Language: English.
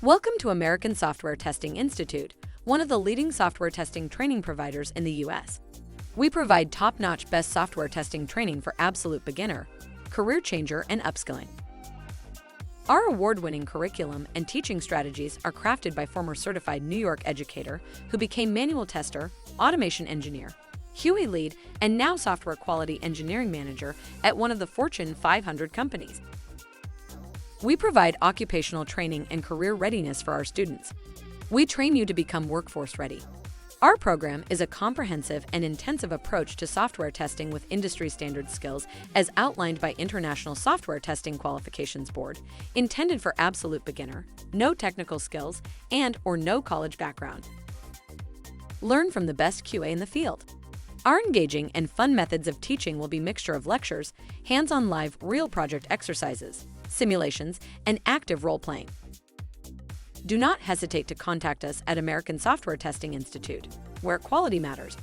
Welcome to American Software Testing Institute, one of the leading software testing training providers in the U.S. We provide top-notch best software testing training for absolute beginner, career changer, and upskilling. Our award-winning curriculum and teaching strategies are crafted by former certified New York educator who became manual tester, automation engineer, QA lead, and now software quality engineering manager at one of the Fortune 500 companies. We provide occupational training and career readiness for our students. We train you to become workforce ready. Our program is a comprehensive and intensive approach to software testing with industry standard skills as outlined by International Software Testing Qualifications Board, intended for absolute beginner, no technical skills, and/or no college background. Learn from the best QA in the field. Our engaging and fun methods of teaching will be a mixture of lectures, hands-on live real project exercises, simulations, and active role-playing. Do not hesitate to contact us at American Software Testing Institute, where quality matters.